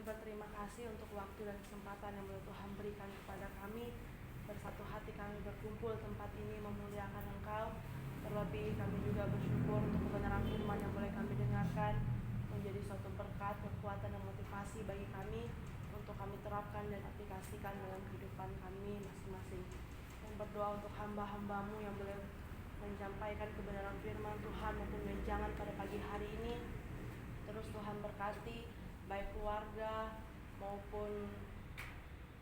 berterima kasih untuk waktu dan kesempatan yang boleh Tuhan berikan kepada kami. Bersatu hati kami berkumpul tempat ini memuliakan Engkau. Terlebih kami juga bersyukur untuk kebenaran firman yang boleh kami dengarkan, menjadi suatu berkat, kekuatan dan motivasi bagi kami untuk kami terapkan dan aplikasikan dalam kehidupan kami masing-masing. Dan berdoa untuk hamba-hambamu yang boleh menyampaikan kebenaran firman Tuhan maupun wejangan pada pagi hari ini. Terus Tuhan berkati baik keluarga maupun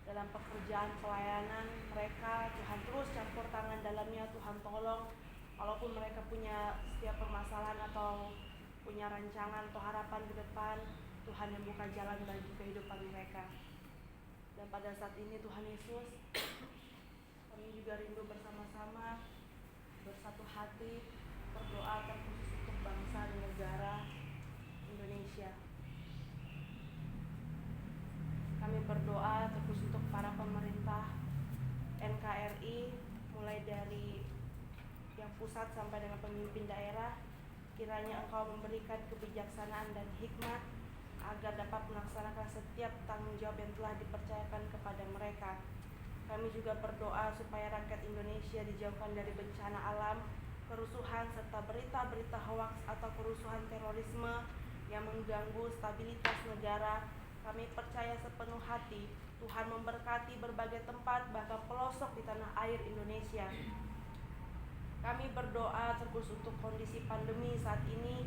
dalam pekerjaan pelayanan mereka. Tuhan terus campur tangan dalamnya. Tuhan tolong, walaupun mereka punya setiap permasalahan atau punya rancangan atau harapan ke depan, Tuhan yang buka jalan bagi kehidupan mereka. Dan pada saat ini Tuhan Yesus, kami juga rindu bersama-sama bersatu hati berdoa terkhusus untuk bangsa dan negara Indonesia. Kami berdoa terkhusus untuk para pemerintah NKRI, mulai dari yang pusat sampai dengan pemimpin daerah. Kiranya Engkau memberikan kebijaksanaan dan hikmat agar dapat melaksanakan setiap tanggung jawab yang telah dipercayakan kepada mereka. Kami juga berdoa supaya rakyat Indonesia dijauhkan dari bencana alam, kerusuhan, serta berita-berita hoaks atau kerusuhan terorisme yang mengganggu stabilitas negara. Kami percaya sepenuh hati Tuhan memberkati berbagai tempat, bahkan pelosok di tanah air Indonesia. Kami berdoa terkhusus untuk kondisi pandemi saat ini,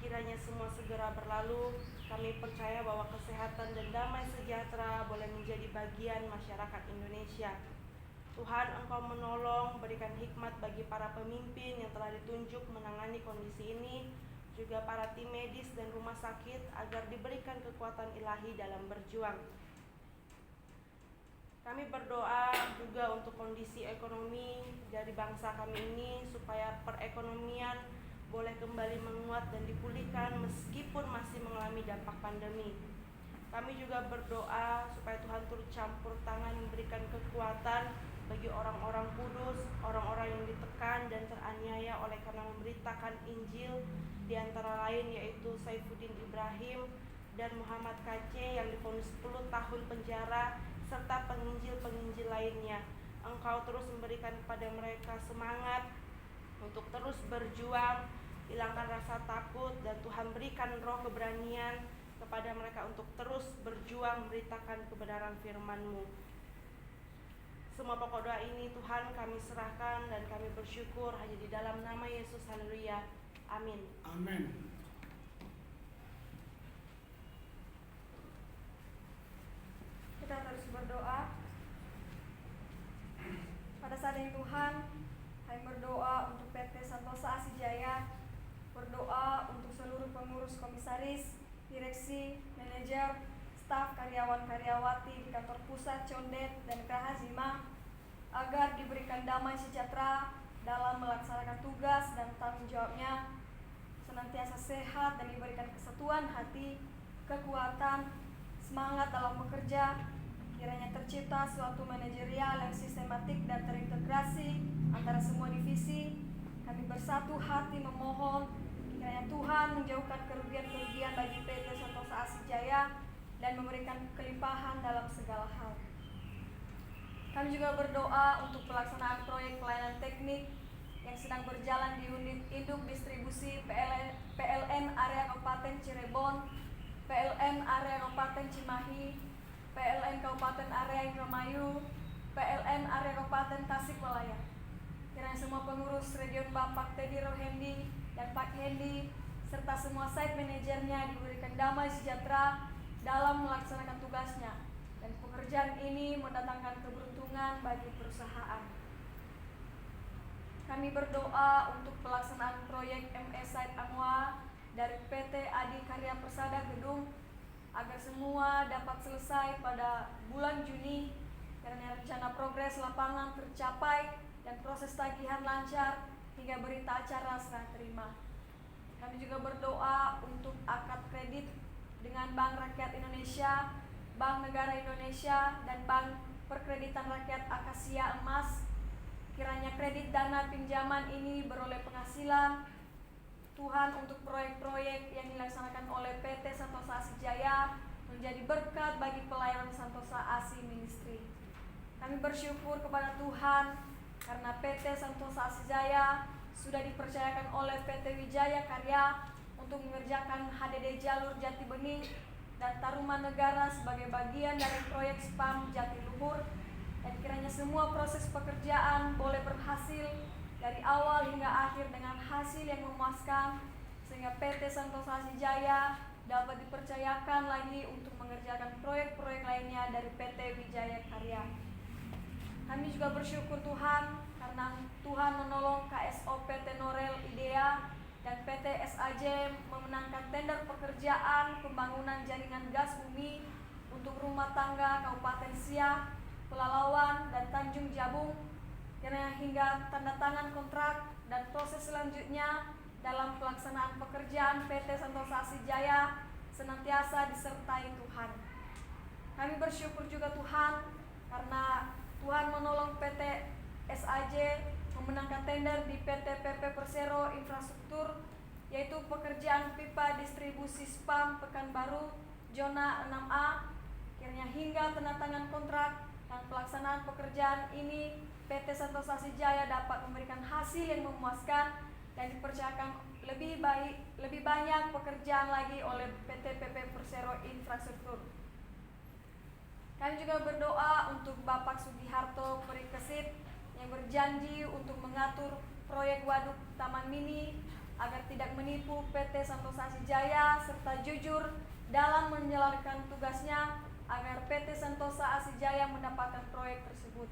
kiranya semua segera berlalu. Kami percaya bahwa kesehatan dan damai sejahtera boleh menjadi bagian masyarakat Indonesia. Tuhan, Engkau menolong, berikan hikmat bagi para pemimpin yang telah ditunjuk menangani kondisi ini, juga para tim medis dan rumah sakit, agar diberikan kekuatan ilahi dalam berjuang. Kami berdoa juga untuk kondisi ekonomi dari bangsa kami ini, supaya perekonomian boleh kembali menguat dan dipulihkan meskipun masih mengalami dampak pandemi. Kami juga berdoa supaya Tuhan turut campur tangan memberikan kekuatan bagi orang-orang kudus, orang-orang yang ditekan dan teraniaya oleh karena memberitakan Injil, di antara lain yaitu Saifuddin Ibrahim dan Muhammad KC yang divonis 10 tahun penjara, serta penginjil-penginjil lainnya. Engkau terus memberikan kepada mereka semangat untuk terus berjuang, hilangkan rasa takut, dan Tuhan berikan roh keberanian kepada mereka untuk terus berjuang memberitakan kebenaran firman-Mu. Semua pokok doa ini Tuhan kami serahkan dan kami bersyukur hanya di dalam nama Yesus. Haleluya. Amin. Amin. Kita terus berdoa. Pada saat ini Tuhan, kami berdoa untuk PT Santosa Asijaya, berdoa untuk seluruh pengurus, komisaris, direksi, manajer, staf, karyawan-karyawati di kantor pusat, Condet, dan Geraha Zima, agar diberikan damai sejahtera dalam melaksanakan tugas dan tanggung jawabnya, senantiasa sehat dan diberikan kesatuan hati, kekuatan, semangat dalam bekerja. Kiranya tercipta suatu manajerial yang sistematik dan terintegrasi antara semua divisi. Kami bersatu hati memohon kiranya Tuhan menjauhkan kerugian-kerugian bagi PT Santosa Asijaya dan memberikan kelimpahan dalam segala hal. Kami juga berdoa untuk pelaksanaan proyek pelayanan teknik yang sedang berjalan di unit induk distribusi PLN area Kabupaten Cirebon, PLN area Kabupaten Cimahi, PLN Kabupaten area Indramayu, PLN area Kabupaten Tasikmalaya. Kiranya semua pengurus region Bapak Teddy Rohendi dan Pak Hendi serta semua site manajernya diberikan damai sejahtera dalam melaksanakan tugasnya, dan pekerjaan ini mendatangkan keberuntungan bagi perusahaan. Kami berdoa untuk pelaksanaan proyek ME Site Anwa dari PT Adi Karya Persada Gedung agar semua dapat selesai pada bulan Juni, karena rencana progres lapangan tercapai dan proses tagihan lancar hingga berita acara serah terima. Kami juga berdoa untuk akad kredit dengan Bank Rakyat Indonesia, Bank Negara Indonesia, dan Bank Perkreditan Rakyat Akasia Emas. Kiranya kredit dana pinjaman ini beroleh penghasilan Tuhan untuk proyek-proyek yang dilaksanakan oleh PT Santosa Asijaya menjadi berkat bagi pelayanan Santosa ASI Ministry. Kami bersyukur kepada Tuhan karena PT Santosa ASI Jaya sudah dipercayakan oleh PT Wijaya Karya untuk mengerjakan HDD jalur Jati Bening dan Taruman Negara sebagai bagian dari proyek SPAM Jatiluhur, dan kiranya semua proses pekerjaan boleh berhasil dari awal hingga akhir dengan hasil yang memuaskan, sehingga PT Santosa ASI Jaya dapat dipercayakan lagi untuk mengerjakan proyek-proyek lainnya dari PT Wijaya Karya. Kami juga bersyukur Tuhan karena Tuhan menolong KSO PT Norel Idea dan PT SAJ memenangkan tender pekerjaan pembangunan jaringan gas bumi untuk rumah tangga Kabupaten Siak, Pelalawan, dan Tanjung Jabung, karena hingga tanda tangan kontrak dan proses selanjutnya dalam pelaksanaan pekerjaan PT Santosa ASI Jaya senantiasa disertai Tuhan. Kami bersyukur juga Tuhan karena Tuhan menolong PT SAJ memenangkan tender di PT PP Persero Infrastruktur, yaitu pekerjaan pipa distribusi SPAM Pekanbaru zona 6A. Kiranya hingga tanda tangan kontrak dan pelaksanaan pekerjaan ini PT Santosa ASI Jaya dapat memberikan hasil yang memuaskan dan dipercayakan lebih banyak pekerjaan lagi oleh PT PP Persero Infrastruktur. Kami juga berdoa untuk Bapak Sugiharto Perikesit yang berjanji untuk mengatur proyek waduk Taman Mini agar tidak menipu PT Santosa ASI Jaya serta jujur dalam menjalankan tugasnya agar PT Santosa ASI Jaya mendapatkan proyek tersebut.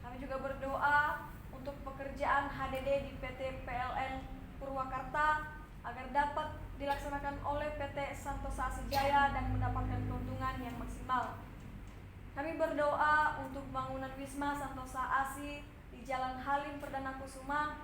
Kami juga berdoa untuk pekerjaan HDD di PT PLN Purwakarta agar dapat dilaksanakan oleh PT Santosa ASI Jaya dan mendapatkan keuntungan yang maksimal. Kami berdoa untuk bangunan Wisma Santosa ASI di Jalan Halim Perdana Kusuma,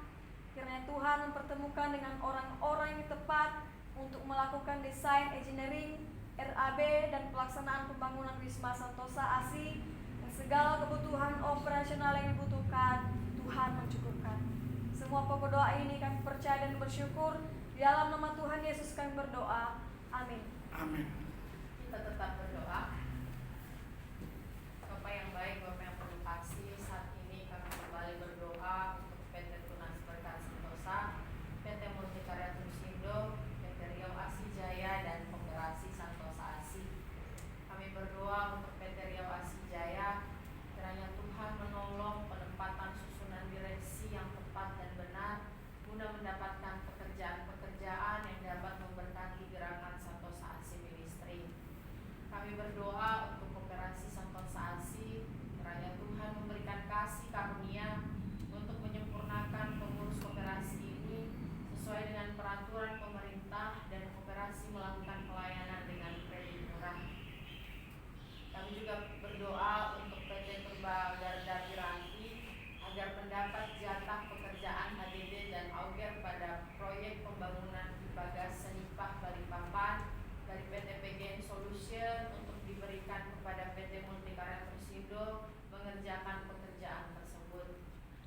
kiranya Tuhan mempertemukan dengan orang-orang yang tepat untuk melakukan desain engineering, RAB, dan pelaksanaan pembangunan Wisma Santosa ASI, dan segala kebutuhan operasional yang dibutuhkan Tuhan mencukupkan. Semua pokok doa ini kami percaya dan bersyukur di dalam nama Tuhan Yesus kami berdoa. Amin. Amin. Kita tetap berdoa. Bapak yang baik, Bapak yang penuh kasih, saat ini kami kembali berdoa untuk PT Tunas Berkat Santosa, PT Multikarya Trusindo, PT Riau ASI Jaya, dan Koperasi Santosa ASI. Kami berdoa untuk PT Riau ASI Jaya, kiranya Tuhan menolong penempatan susunan direksi yang tepat dan benar guna mendapatkan pekerjaan-pekerjaan yang dapat memberkati gerakan Santosa ASI Ministry. Kami berdoa untuk Koperasi Santosa ASI, kiranya Tuhan memberikan kasih karunia untuk menyempurnakan pengurus koperasi ini sesuai dengan peraturan pemerintah dan koperasi melakukan pelayanan dengan kredit murah. Kami juga berdoa untuk PT Purba Garda Piranti agar mendapat jatah pekerjaan HDD dan auger pada proyek pembangunan pipa gas Senipah Balikpapan dari PT PGN Solution untuk diberikan kepada PT Multikarya Trusindo mengerjakan pekerjaan tersebut.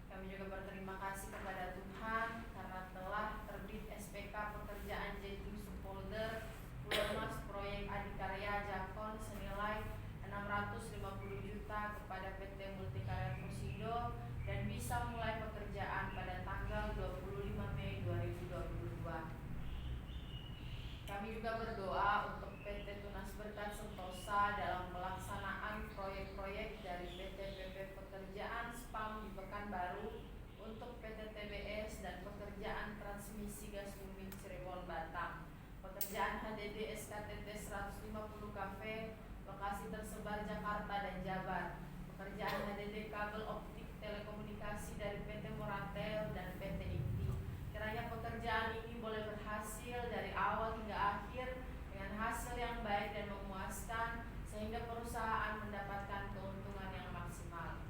Kami juga berterima kasih kepada Tuhan karena telah terbit SPK pekerjaan Jeju Subfolder Pulau proyek Adikarya Jakon senilai 650 juta kepada PT Multikarya Trusindo dan bisa mulai pekerjaan pada tanggal 25 Mei 2022. Kami juga berdoa untuk PT Tunas Berkat Santosa dalam pelaksanaan proyek-proyek dari PT PP Pekerjaan SPAM di Pekanbaru untuk PT TBS dan pekerjaan transmisi gas bumi Cirebon Batam, pekerjaan HDD SKTT 150 kV lokasi tersebar Jakarta dan Jabar, pekerjaan HDD kabel optik telekomunikasi dari PT Moratel dan PT IKTI. Kiranya pekerjaan ini boleh berhasil dari awal hingga akhir dengan hasil yang baik dan memuaskan sehingga perusahaan mendapatkan keuntungan yang maksimal.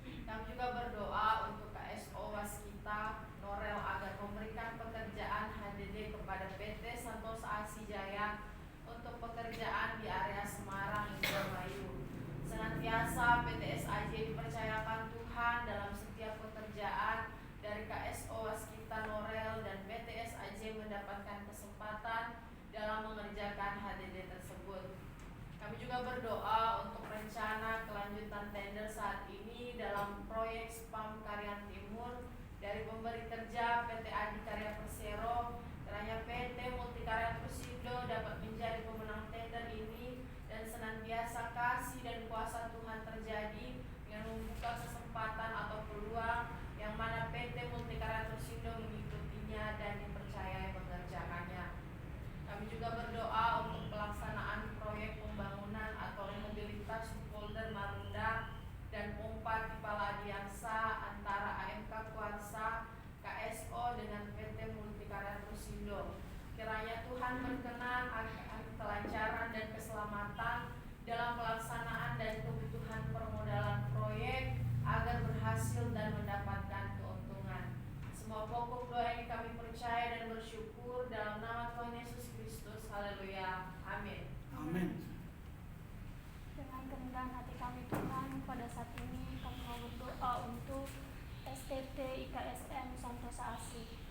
Kami juga berdoa untuk KSO Waskita Norel agar memberikan pekerjaan HDD kepada PT Santosa ASI Jaya untuk pekerjaan di area Semarang, Indramayu. Senantiasa PT SAJ Tuhan berkenan akan kelancaran dan keselamatan dalam pelaksanaan dan kebutuhan permodalan proyek agar berhasil dan mendapatkan keuntungan. Semua pokok doa ini kami percaya dan bersyukur dalam nama Tuhan Yesus Kristus. Haleluya. Amin. Amin. Dengan kerendahan hati kami Tuhan, pada saat ini kami mau berdoa untuk STT IKSM Santosa Asih.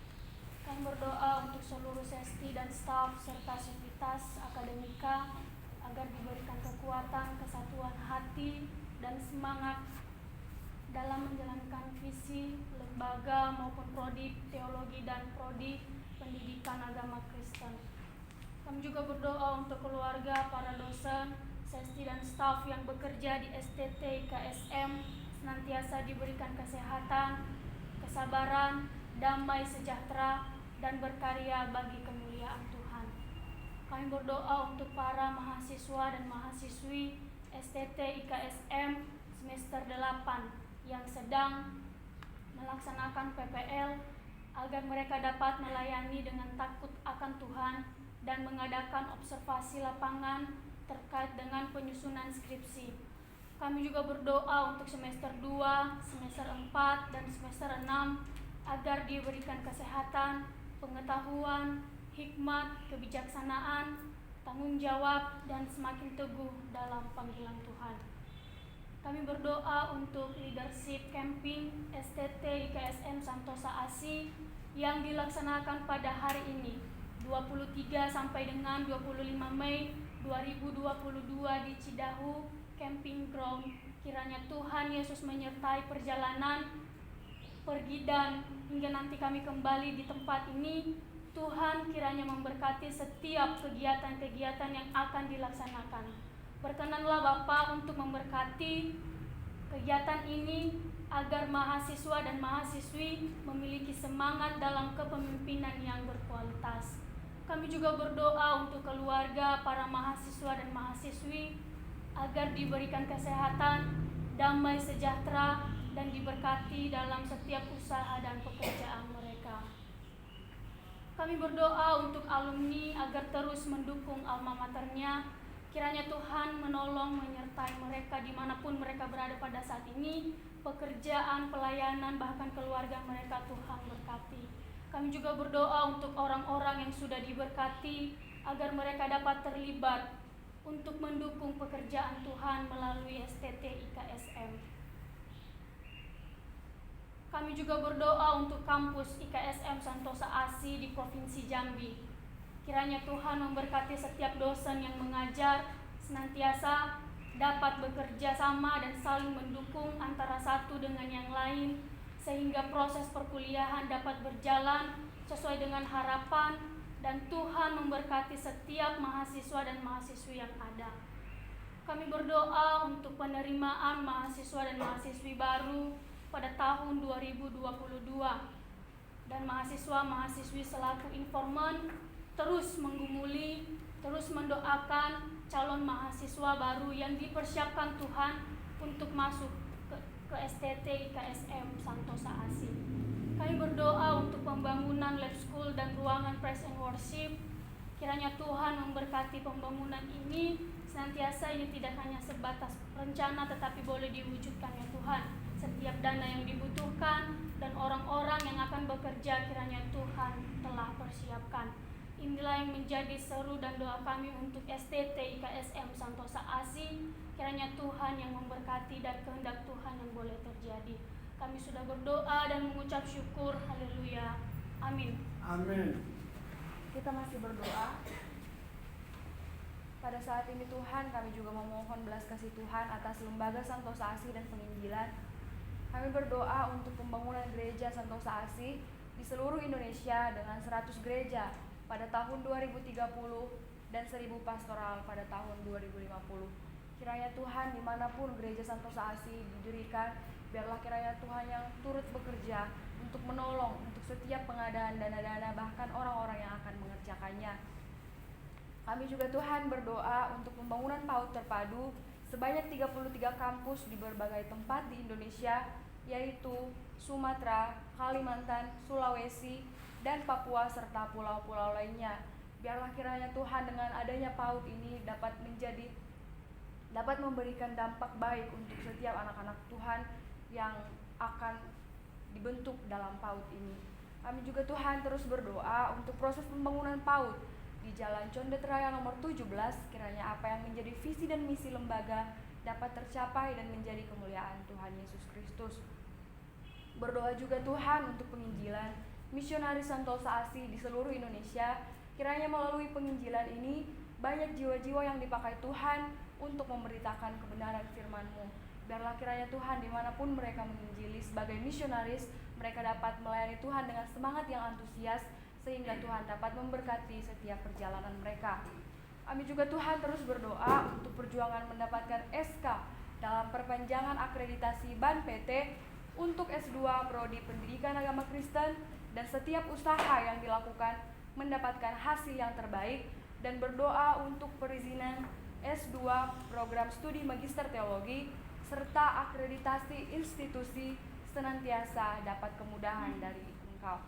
Kami berdoa untuk seluruh sesti dan staf serta sivitas akademika agar diberikan kekuatan, kesatuan hati, dan semangat dalam menjalankan visi lembaga maupun prodi teologi dan prodi pendidikan agama Kristen. Kami juga berdoa untuk keluarga, para dosen, sesti dan staf yang bekerja di STT IKSM senantiasa diberikan kesehatan, kesabaran, damai sejahtera, dan berkarya bagi kemuliaan Tuhan. Kami berdoa untuk para mahasiswa dan mahasiswi STT IKSM semester 8 yang sedang melaksanakan PPL agar mereka dapat melayani dengan takut akan Tuhan dan mengadakan observasi lapangan terkait dengan penyusunan skripsi. Kami juga berdoa untuk semester 2, semester 4, dan semester 6 agar diberikan kesehatan, pengetahuan, hikmat, kebijaksanaan, tanggung jawab, dan semakin teguh dalam panggilan Tuhan. Kami berdoa untuk leadership camping STT IKSM Santosa Asih yang dilaksanakan pada hari ini 23 sampai dengan 25 Mei 2022 di Cidahu Camping Ground. Kiranya Tuhan Yesus menyertai perjalanan pergi dan hingga nanti kami kembali di tempat ini. Tuhan kiranya memberkati setiap kegiatan-kegiatan yang akan dilaksanakan. Berkenanlah Bapa untuk memberkati kegiatan ini agar mahasiswa dan mahasiswi memiliki semangat dalam kepemimpinan yang berkualitas. Kami juga berdoa untuk keluarga, para mahasiswa dan mahasiswi agar diberikan kesehatan, damai sejahtera, dan diberkati dalam setiap usaha dan pekerjaan mereka. Kami berdoa untuk alumni agar terus mendukung alma maternya. Kiranya Tuhan menolong, menyertai mereka dimanapun mereka berada pada saat ini, pekerjaan, pelayanan, bahkan keluarga mereka. Tuhan berkati. Kami juga berdoa untuk orang-orang yang sudah diberkati agar mereka dapat terlibat untuk mendukung pekerjaan Tuhan melalui STT IKSM. Kami juga berdoa untuk kampus IKSM Santosa Asih di Provinsi Jambi. Kiranya Tuhan memberkati setiap dosen yang mengajar senantiasa dapat bekerja sama dan saling mendukung antara satu dengan yang lain, sehingga proses perkuliahan dapat berjalan sesuai dengan harapan, dan Tuhan memberkati setiap mahasiswa dan mahasiswi yang ada. Kami berdoa untuk penerimaan mahasiswa dan mahasiswi baru pada tahun 2022, dan mahasiswa-mahasiswi selaku informan terus menggumuli, terus mendoakan calon mahasiswa baru yang dipersiapkan Tuhan untuk masuk ke STT IKSM Santosa Asih. Kami berdoa untuk pembangunan lab school dan ruangan praise and worship. Kiranya Tuhan memberkati pembangunan ini, senantiasa ini tidak hanya sebatas rencana tetapi boleh diwujudkan ya Tuhan. Setiap dana yang dibutuhkan dan orang-orang yang akan bekerja kiranya Tuhan telah persiapkan. Inilah yang menjadi seru dan doa kami untuk STT IKSM Santosa Asih. Kiranya Tuhan yang memberkati dan kehendak Tuhan yang boleh terjadi. Kami sudah berdoa dan mengucap syukur. Haleluya. Amin. Amin. Kita masih berdoa. Pada saat ini Tuhan, kami juga memohon belas kasih Tuhan atas lembaga Santosa Asih dan penginjilan. Kami berdoa untuk pembangunan gereja Santosa Asih di seluruh Indonesia dengan 100 gereja pada tahun 2030 dan 1000 pastoral pada tahun 2050. Kiranya Tuhan dimanapun gereja Santosa Asih didirikan, biarlah kiranya Tuhan yang turut bekerja untuk menolong untuk setiap pengadaan dana-dana bahkan orang-orang yang akan mengerjakannya. Kami juga Tuhan berdoa untuk pembangunan PAUD terpadu sebanyak 33 kampus di berbagai tempat di Indonesia, yaitu Sumatera, Kalimantan, Sulawesi, dan Papua serta pulau-pulau lainnya. Biarlah kiranya Tuhan dengan adanya PAUD ini dapat memberikan dampak baik untuk setiap anak-anak Tuhan yang akan dibentuk dalam PAUD ini. Kami juga Tuhan terus berdoa untuk proses pembangunan PAUD di Jalan Condet Raya nomor 17, kiranya apa yang menjadi visi dan misi lembaga dapat tercapai dan menjadi kemuliaan Tuhan Yesus Kristus. Berdoa juga Tuhan untuk penginjilan misionaris Santosa ASI di seluruh Indonesia. Kiranya melalui penginjilan ini banyak jiwa-jiwa yang dipakai Tuhan untuk memberitakan kebenaran firman-Mu. Biarlah kiranya Tuhan dimanapun mereka menginjili sebagai misionaris, mereka dapat melayani Tuhan dengan semangat yang antusias, sehingga Tuhan dapat memberkati setiap perjalanan mereka. Kami juga Tuhan terus berdoa untuk perjuangan mendapatkan SK dalam perpanjangan akreditasi BAN PT untuk S2 Prodi Pendidikan Agama Kristen, dan setiap usaha yang dilakukan mendapatkan hasil yang terbaik, dan berdoa untuk perizinan S2 Program Studi Magister Teologi serta akreditasi institusi senantiasa dapat kemudahan dari Engkau.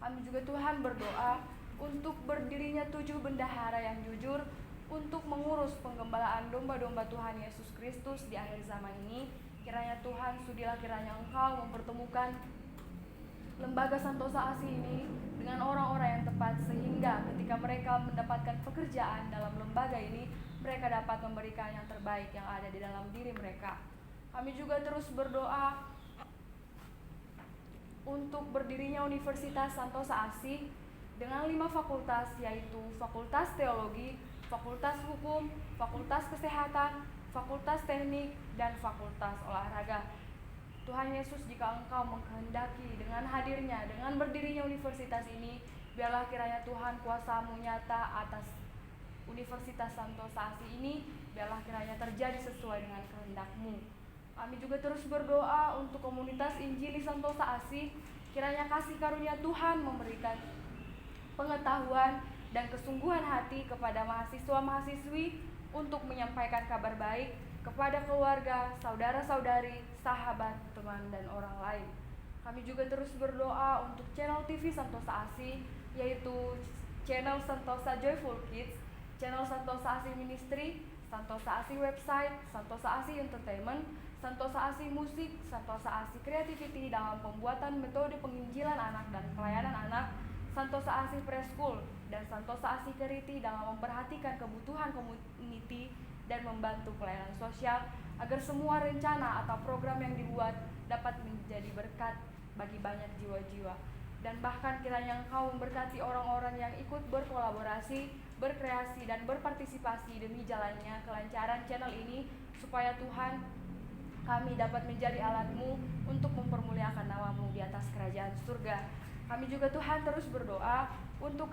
Kami juga Tuhan berdoa untuk berdirinya 7 bendahara yang jujur untuk mengurus penggembalaan domba-domba Tuhan Yesus Kristus di akhir zaman ini. Kiranya Tuhan, sudilah kiranya Engkau mempertemukan lembaga Santosa ASI ini dengan orang-orang yang tepat, sehingga ketika mereka mendapatkan pekerjaan dalam lembaga ini, mereka dapat memberikan yang terbaik yang ada di dalam diri mereka. Kami juga terus berdoa untuk berdirinya Universitas Santosa ASI dengan 5 fakultas, yaitu Fakultas Teologi, Fakultas Hukum, Fakultas Kesehatan, Fakultas Teknik, dan Fakultas Olahraga. Tuhan Yesus, jika Engkau menghendaki dengan hadirnya, dengan berdirinya universitas ini, biarlah kiranya Tuhan kuasa-Mu nyata atas Universitas Santosa ASI ini, biarlah kiranya terjadi sesuai dengan kehendak-Mu. Kami juga terus berdoa untuk komunitas Injili Santosa ASI, kiranya kasih karunia Tuhan memberikan pengetahuan dan kesungguhan hati kepada mahasiswa-mahasiswi untuk menyampaikan kabar baik kepada keluarga, saudara-saudari, sahabat, teman, dan orang lain. Kami juga terus berdoa untuk channel TV Santosa ASI, yaitu channel Santosa Joyful Kids, channel Santosa ASI Ministry, Santosa ASI Website, Santosa ASI Entertainment, Santosa ASI Musik, Santosa ASI Creativity dalam pembuatan metode penginjilan anak dan pelayanan anak, Santosa ASI Preschool, dan Santosa ASI Charity dalam memperhatikan kebutuhan community dan membantu pelayanan sosial, agar semua rencana atau program yang dibuat dapat menjadi berkat bagi banyak jiwa-jiwa. Dan bahkan kiranya Engkau memberkati orang-orang yang ikut berkolaborasi, berkreasi, dan berpartisipasi demi jalannya kelancaran channel ini, supaya Tuhan, kami dapat menjadi alat-Mu untuk mempermuliakan nama-Mu di atas kerajaan surga. Kami juga Tuhan terus berdoa untuk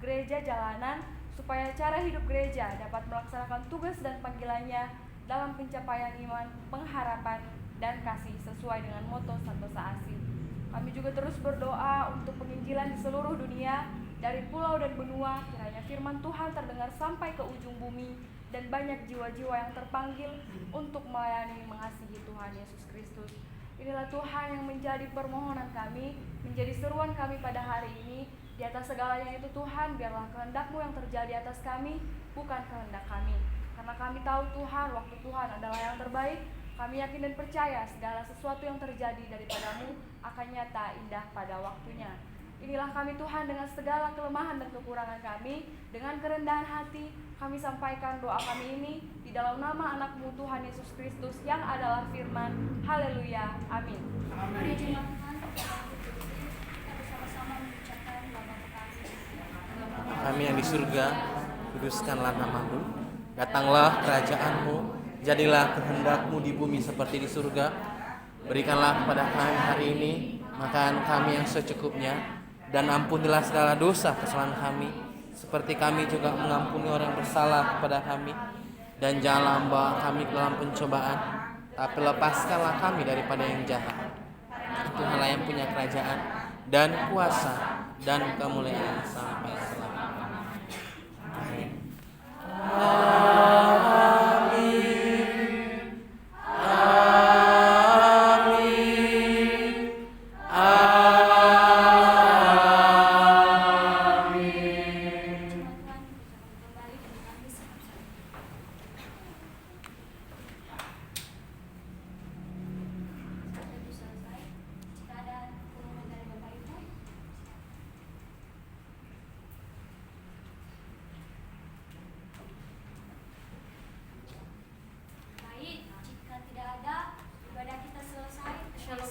gereja jalanan, supaya cara hidup gereja dapat melaksanakan tugas dan panggilannya dalam pencapaian iman, pengharapan, dan kasih sesuai dengan moto Santosa ASI. Kami juga terus berdoa untuk penginjilan di seluruh dunia, dari pulau dan benua, kiranya firman Tuhan terdengar sampai ke ujung bumi, dan banyak jiwa-jiwa yang terpanggil untuk melayani mengasihi Tuhan Yesus Kristus. Inilah Tuhan yang menjadi permohonan kami, menjadi seruan kami pada hari ini. Di atas segalanya itu Tuhan, biarlah kehendak-Mu yang terjadi atas kami, bukan kehendak kami. Karena kami tahu Tuhan, waktu Tuhan adalah yang terbaik. Kami yakin dan percaya segala sesuatu yang terjadi daripada-Mu akan nyata indah pada waktunya. Inilah kami Tuhan, dengan segala kelemahan dan kekurangan kami, dengan kerendahan hati, kami sampaikan doa kami ini di dalam nama anak-Mu Tuhan Yesus Kristus yang adalah firman. Haleluya. Amin. Mari jemaat Tuhan, kita bersama-sama mengucapkan Bapa kami. Kami yang di surga, kuduskanlah nama-Mu, datanglah kerajaan-Mu, jadilah kehendak-Mu di bumi seperti di surga. Berikanlah kepada kami hari ini makan kami yang secukupnya, dan ampunilah segala dosa kesalahan kami, seperti kami juga mengampuni orang yang bersalah kepada kami. Dan janganlah membawa kami ke dalam pencobaan, tapi lepaskanlah kami daripada yang jahat. Tuhanlah yang punya kerajaan dan kuasa dan kemuliaan sampai selamanya. Amin.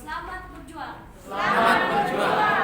Selamat berjuang. Selamat berjuang.